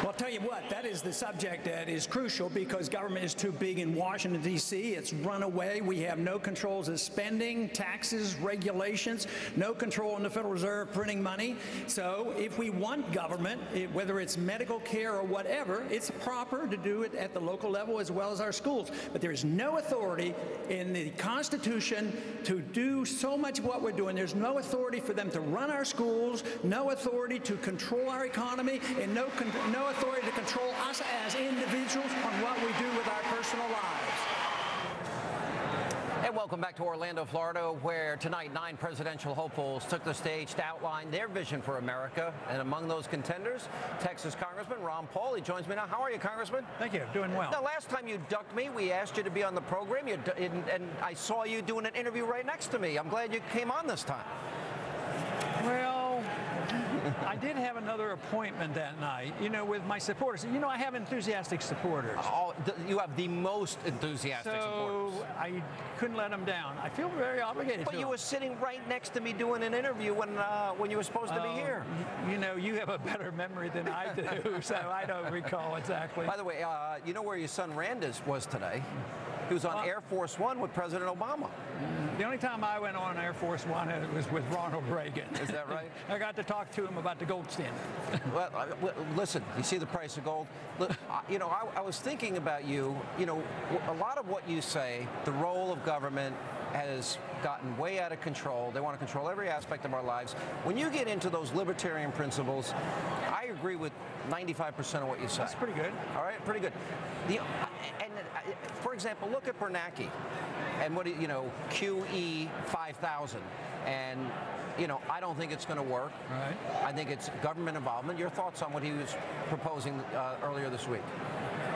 Well, I'll tell you what, that is the subject that is crucial because government is too big in Washington, D.C. It's run away. We have no controls of spending, taxes, regulations, no control in the Federal Reserve printing money. So if we want government, whether it's medical care or whatever, it's proper to do it at the local level as well as our schools. But there is no authority in the Constitution to do so much of what we're doing. There's no authority for them to run our schools, no authority to control our economy, and no authority to control us as individuals on what we do with our personal lives. And welcome back to Orlando, Florida, where tonight 9 presidential hopefuls took the stage to outline their vision for America. And among those contenders, Texas Congressman Ron Paul. He joins me now. How are you, Congressman? Thank you. Doing well. Now, last time you ducked me, we asked you to be on the program, and I saw you doing an interview right next to me. I'm glad you came on this time. Well, I did have another appointment that night, with my supporters. I have enthusiastic supporters. Oh, you have the most enthusiastic supporters. So I couldn't let them down. I feel very obligated But to you them. were sitting right next to me doing an interview when you were supposed to be here. You have a better memory than I do, so I don't recall exactly. By the way, you know where your son Randis was today? He was on Air Force One with President Obama. The only time I went on Air Force One, it was with Ronald Reagan. Is that right? I got to talk to him about the gold standard. Well, listen, you see the price of gold? Look, I was thinking about you. A lot of what you say, the role of government has gotten way out of control. They want to control every aspect of our lives. When you get into those libertarian principles, I agree with 95% of what you say. That's pretty good. All right, pretty good. For example, look at Bernanke and QE 5000. And, I don't think it's going to work. Right. I think it's government involvement. Your thoughts on what he was proposing earlier this week?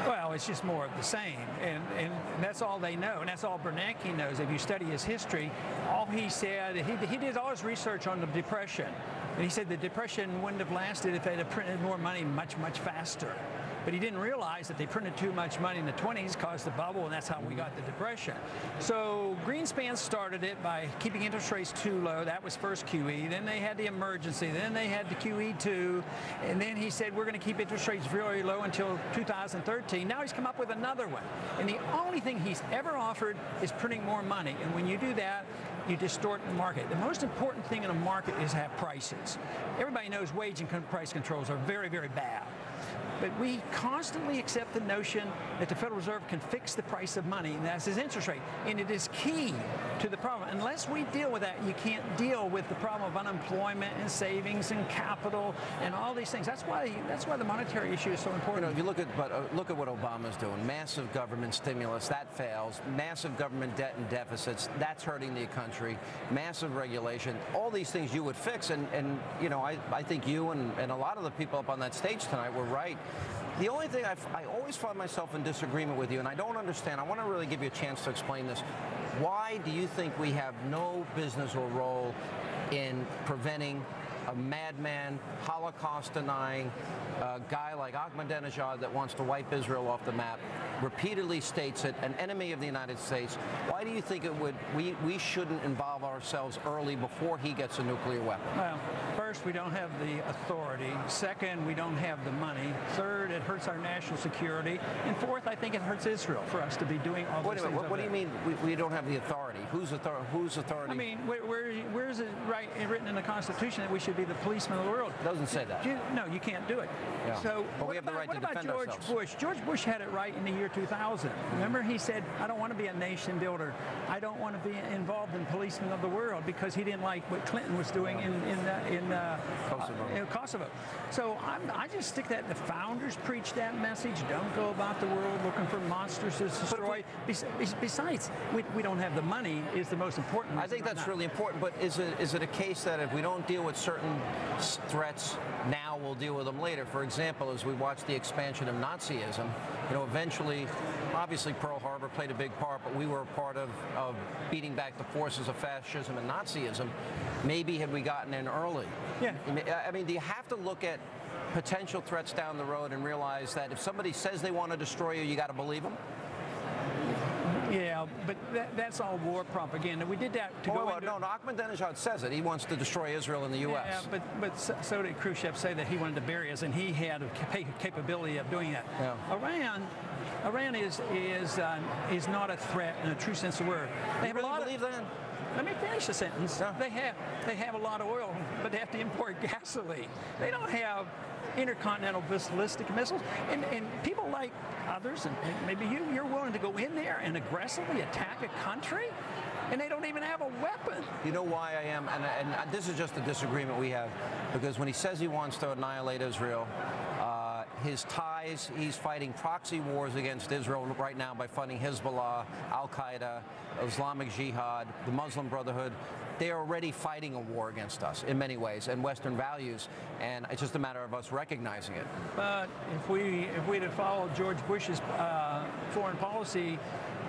Well, it's just more of the same, and that's all they know, and that's all Bernanke knows. If you study his history, all he said, he did all his research on the Depression, and he said the Depression wouldn't have lasted if they'd have printed more money much, much faster. But he didn't realize that they printed too much money in the 20s, caused the bubble, and that's how we got the Depression. So Greenspan started it by keeping interest rates too low. That was first QE. Then they had the emergency. Then they had the QE2. And then he said, we're going to keep interest rates very low until 2013. Now he's come up with another one. And the only thing he's ever offered is printing more money. And when you do that, you distort the market. The most important thing in a market is to have prices. Everybody knows wage and price controls are very, very bad. But we constantly accept the notion that the Federal Reserve can fix the price of money, and that's his interest rate. And it is key to the problem. Unless we deal with that, you can't deal with the problem of unemployment and savings and capital and all these things. That's why the monetary issue is so important. If you look at what Obama's doing, massive government stimulus, that fails. Massive government debt and deficits, that's hurting the country. Massive regulation, all these things you would fix. And I think you and a lot of the people up on that stage tonight were right. The only thing I always find myself in disagreement with you, and I don't understand, I want to really give you a chance to explain this. Why do you think we have no business or role in preventing a madman, Holocaust-denying guy like Ahmadinejad that wants to wipe Israel off the map, repeatedly states it, an enemy of the United States? Why do you think we shouldn't involve ourselves early before he gets a nuclear weapon? Well, first, we don't have the authority. Second, we don't have the money. Third, it hurts our national security. And fourth, I think it hurts Israel for us to be doing all those things. What do you mean we don't have the authority? Whose authority? I mean, where is it written in the Constitution that we should be the policemen of the world? It doesn't say that. No, you can't do it. Yeah. So but we have the right to defend George ourselves. Bush? George Bush had it right in the year 2000. Remember, he said, I don't want to be a nation builder. I don't want to be involved in policemen of the world, because he didn't like what Clinton was doing in Kosovo. So I just stick that. The founders preached that message. Don't go about the world looking for monsters to destroy. Besides, we don't have the money is the most important. I think that's really important. But is it a case that if we don't deal with certain threats now, we'll deal with them later? For example, as we watch the expansion of Nazism, eventually, obviously Pearl Harbor played a big part, but we were a part of beating back the forces of fascism and Nazism. Maybe had we gotten in early? Yeah. I mean, do you have to look at potential threats down the road and realize that if somebody says they want to destroy you, you got to believe them? Yeah, but that's all war propaganda. We did that to go into... No, Ahmadinejad says it. He wants to destroy Israel in the U.S. Yeah, but so did Khrushchev say that he wanted to bury us, and he had a capability of doing that. Yeah. Iran is not a threat in a true sense of the word. They have really believe that? Let me finish the sentence. Yeah. They have a lot of oil, but they have to import gasoline. They don't have intercontinental ballistic missiles, and people like others, and maybe you're willing to go in there and aggressively attack a country, and they don't even have a weapon. You know why I am, and this is just a disagreement we have, because when he says he wants to annihilate Israel, his ties, he's fighting proxy wars against Israel right now by funding Hezbollah, Al-Qaeda, Islamic Jihad, the Muslim Brotherhood. They are already fighting a war against us in many ways and Western values, and it's just a matter of us recognizing it. But if we'd have followed George Bush's foreign policy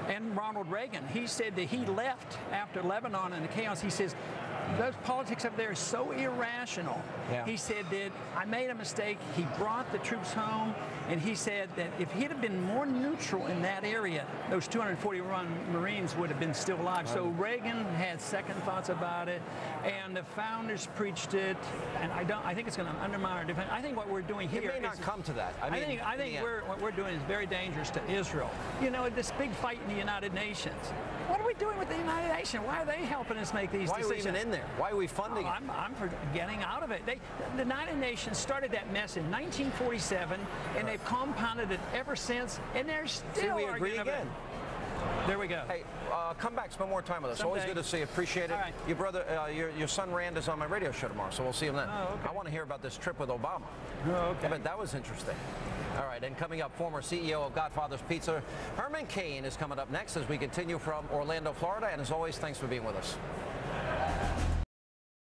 and Ronald Reagan, he said that he left after Lebanon and the chaos. He says, those politics up there is so irrational. Yeah. He said that I made a mistake. He brought the troops home, and he said that if he'd have been more neutral in that area, those 241 Marines would have been still alive. So Reagan had second thoughts about it, and the founders preached it. And I think it's going to undermine our defense. I think what we're doing here it may not come to that. I think what we're doing is very dangerous to Israel. You know, this big fight in the United Nations. What are we doing with the United Nations? Why are they helping us make these decisions? Why are we even in there? Why are we funding it? I'm for getting out of it. The United Nations started that mess in 1947, and they've compounded it ever since, and they're still we agree again. There we go. Hey, come back, spend more time with us. Someday. Always good to see you. Appreciate it. Right. Your brother, your son Rand is on my radio show tomorrow, so we'll see him then. Oh, okay. I want to hear about this trip with Obama. Oh, okay. I bet that was interesting. All right, and coming up, former CEO of Godfather's Pizza, Herman Cain is coming up next as we continue from Orlando, Florida. And as always, thanks for being with us.